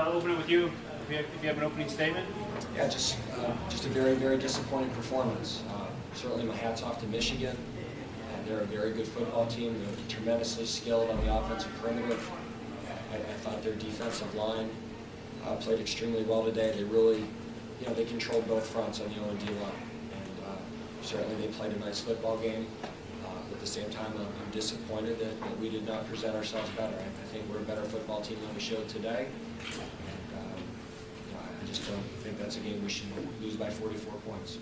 I'll open it with you if you have an opening statement. Yeah, just a very, very disappointing performance. Certainly my hat's off to Michigan. They're a very good football team. They're tremendously skilled on the offensive perimeter. I thought their defensive line played extremely well today. They really, they controlled both fronts on the O&D line. And certainly they played a nice football game. At the same time, I'm disappointed that we did not present ourselves better. I think we're a better football team than we showed today. And I just don't think that's a game we should lose by 44 points.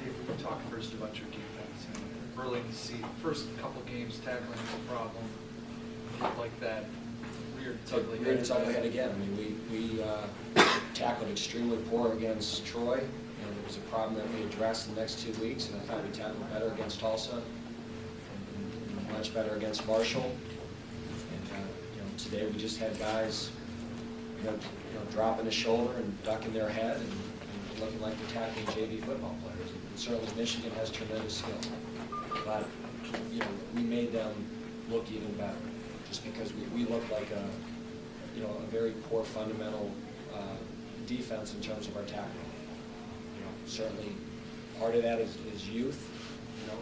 Dave, we can talk first about your defense. Early to see, first couple games, tackling is a problem. Like that, reared its ugly head again. I mean, we tackled extremely poor against Troy, and it was a problem that we addressed the next 2 weeks, and I thought we tackled better against Tulsa, and much better against Marshall. And today we just had guys, dropping a shoulder and ducking their head and looking like they're tackling JV football players. And certainly Michigan has tremendous skill, but we made them look even better, just because we look like a very poor fundamental defense in terms of our tackling. Certainly part of that is youth.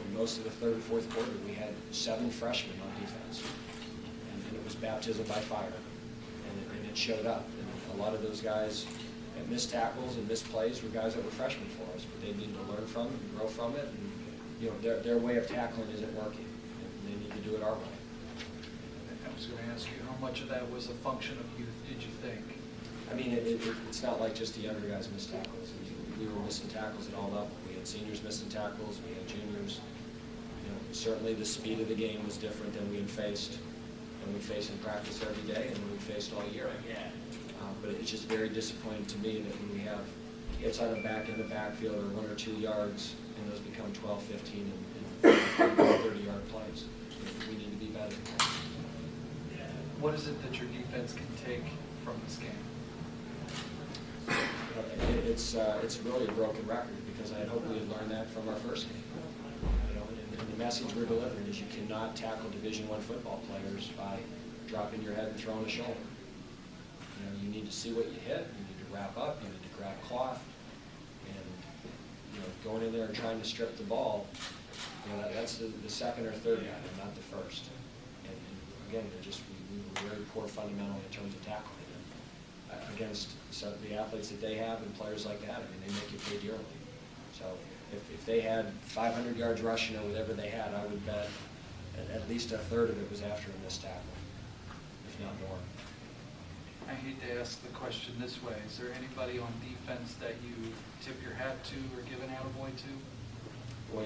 In most of the third and fourth quarter, we had 7 freshmen on defense, and it was baptism by fire, and it showed up. And a lot of those guys that missed tackles and missed plays were guys that were freshmen for us, but they need to learn from it and grow from it. And their way of tackling isn't working, and they need to do it our way. I was going to ask you, how much of that was a function of youth, did you think? I mean, it's not like just the younger guys missed tackles. We were missing tackles at all levels. We had seniors missing tackles, we had juniors. Certainly the speed of the game was different than we had faced when we faced in practice every day and when we faced all year. But it's just very disappointing to me that when we have hits on the backfield or 1 or 2 yards, and those become 12, 15, and 30-yard plays. We need to be better. What is it that your defense can take from this game? It's really a broken record, because I had hoped we had learned that from our first game. And the message we're delivering is you cannot tackle Division I football players by dropping your head and throwing a shoulder. You need to see what you hit. You need to wrap up. You need to grab cloth. And going in there and trying to strip the ball, that's the second or third guy, not the first. And again, we were very poor fundamentally in terms of tackling. Against the athletes that they have and players like that, I mean, they make you pay dearly. So if they had 500 yards rushing or whatever they had, I would bet at least a third of it was after a missed tackle, if not more. I hate to ask the question this way. Is there anybody on defense that you tip your hat to or give an attaboy to? Boy,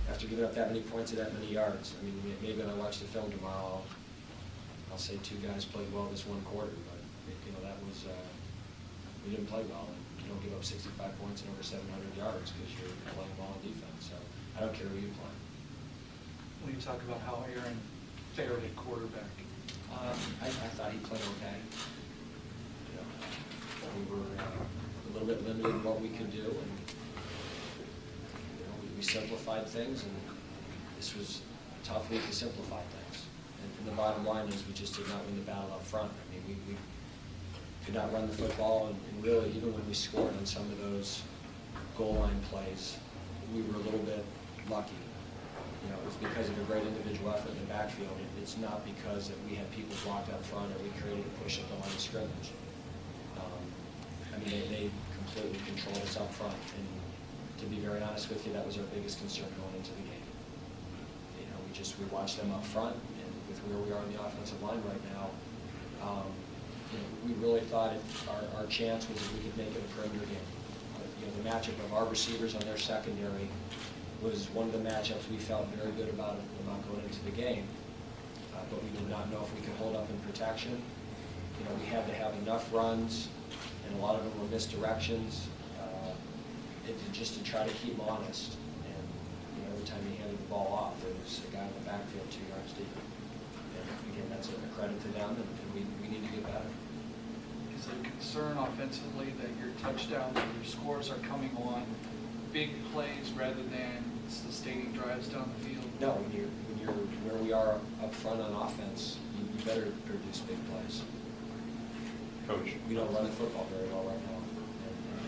after giving up that many points and that many yards, I mean, maybe when I watch the film tomorrow, I'll say 2 guys played well this 1 quarter, but that was we didn't play well. And you don't give up 65 points and over 700 yards because you're playing well on defense. So I don't care who you play. When you talk about how Aaron fared at quarterback, I thought he played okay. We were a little bit limited in what we could do, and we simplified things, and this was a tough week to simplify things. And the bottom line is we just did not win the battle up front. I mean, we could not run the football, and really, even when we scored on some of those goal line plays, we were a little bit lucky. It was because of a great individual effort in the backfield. It's not because that we had people blocked up front or we created a push at the line of scrimmage. I mean, they completely controlled us up front, and to be very honest with you, that was our biggest concern going into the game. We watched them up front, and with where we are in the offensive line right now, we really thought our chance was if we could make it a perimeter game. The matchup of our receivers on their secondary was one of the matchups we felt very good about going into the game, but we did not know if we could hold up in protection. We had to have enough runs, and a lot of them were misdirections, just to try to keep them honest. And every time he handed the ball off, there was a guy in the backfield 2 yards deep. And again, that's a credit to them, and we need to get better. Is it a concern offensively that your touchdowns and your scores are coming on big plays rather than sustaining drives down the field? No, when you're where we are up front on offense, you better produce big plays. Coach. We don't run the football very well right now,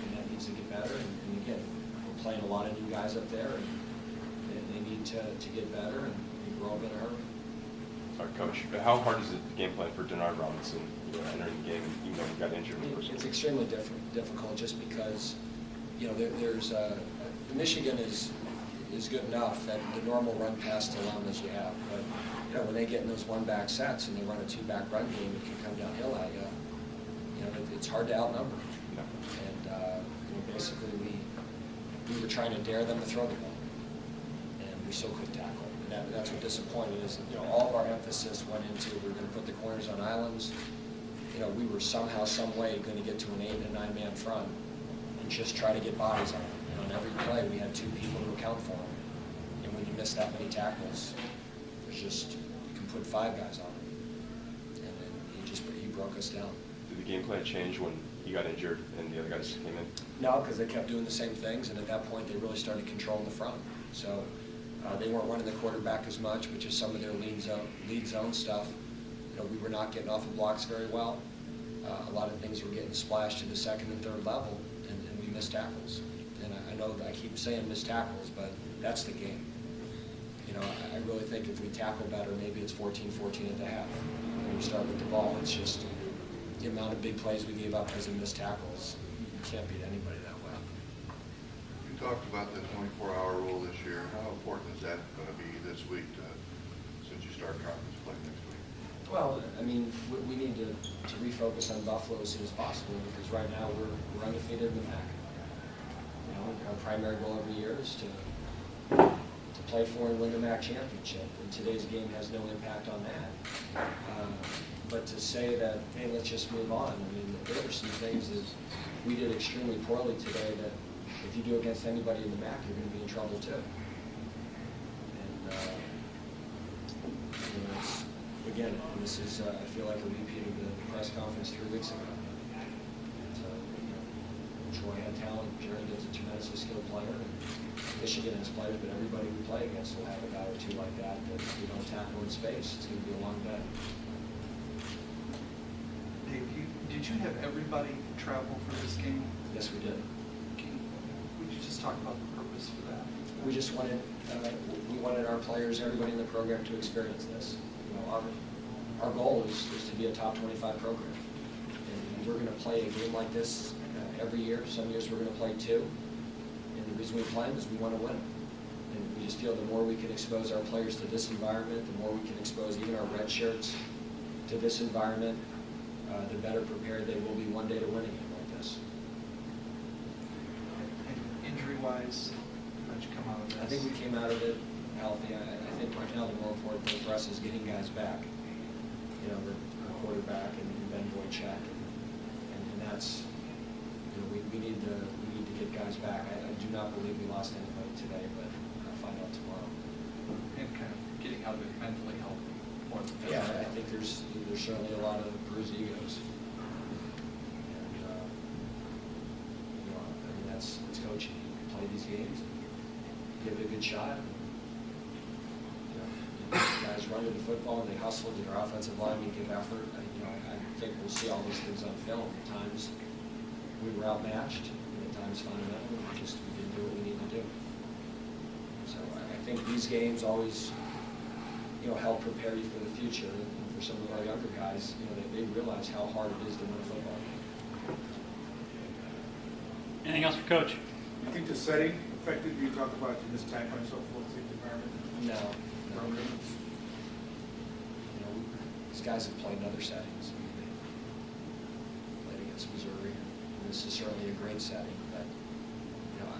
and that needs to get better. And again, we're playing a lot of new guys up there, and they need to get better, and we're all in a hurry. Sorry, Coach. How hard is the game plan for Denard Robinson entering the game, even though he got injured in the first It's game? extremely difficult just because, there's Michigan is good enough that the normal run pass dilemmas you have, but when they get in those one-back sets and they run a two-back run game, it can come downhill at you. It's hard to outnumber. No. And basically we were trying to dare them to throw the ball, and we still couldn't tackle. And that's what disappointed is, all of our emphasis went into we were going to put the corners on islands. We were somehow, some way going to get to an 8- and 9-man front and just try to get bodies on them. On every play, we had 2 people to account for them. And when you miss that many tackles, there's just, you can put 5 guys on them. And then he broke us down. Did the game plan change when he got injured and the other guys came in? No, because they kept doing the same things, and at that point, they really started controlling the front. So they weren't running the quarterback as much, which is some of their lead zone stuff. We were not getting off of blocks very well. A lot of things were getting splashed to the 2nd and 3rd level, and we missed tackles. And I know that I keep saying missed tackles, but that's the game. I really think if we tackle better, maybe it's 14-14 at the half. When we start with the ball, it's just the amount of big plays we gave up because of missed tackles. You can't beat anybody that way. You talked about the 24-hour rule this year. How important is that going to be this week since you start conference play next week? Well, we need to refocus on Buffalo as soon as possible because right now we're undefeated in the MAC. Our primary goal every year is to play for and win the MAC championship, and today's game has no impact on that. But to say that, hey, let's just move on, there are some things that we did extremely poorly today that if you do against anybody in the MAC, you're going to be in trouble too. And again, this is, I feel like a repeat of the press conference 3 weeks ago. So, Troy had talent, Jerry is a tremendously skilled player, and Michigan has players, but everybody we play against will have a guy or 2 like that we don't tackle in space. It's going to be a long day. Dave, did you have everybody travel for this game? Yes, we did. Would you just talk about the purpose for that? We just wanted, we wanted our players, everybody in the program to experience this. Our goal is to be a top 25 program. And we're going to play a game like this every year. Some years we're going to play 2. And the reason we play them is we want to win them. And we just feel the more we can expose our players to this environment, the more we can expose even our red shirts to this environment, the better prepared they will be one day to win a game like this. And injury-wise, how'd you come out of this? I think we came out of it healthy. I think right now the more important thing for us is getting guys back. The quarterback and Ben Boychuk, and that's, we need to get guys back. I do not believe we lost anybody today, but I'll find out tomorrow. And kind of getting out of it mentally helped more than physically. Yeah, I think there's certainly a lot of bruised egos. And that's coaching. You play these games, give it a good shot. Guys run to the football and they hustle. Did our offensive linemen give effort? I think we'll see all those things on film. At times we were outmatched, and at times fundamentally we didn't do what we need to do. So I think these games always, help prepare you for the future. And for some of our younger guys, they realize how hard it is to win a football game. Anything else for Coach? You think the setting affected you? Talk about this time and so forth, the environment. No. These guys have played in other settings. They played against Missouri. And this is certainly a great setting, but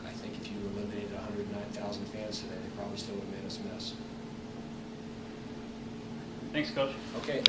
I think if you eliminated 109,000 fans today, they probably still would have made us miss. Thanks, Coach. Okay.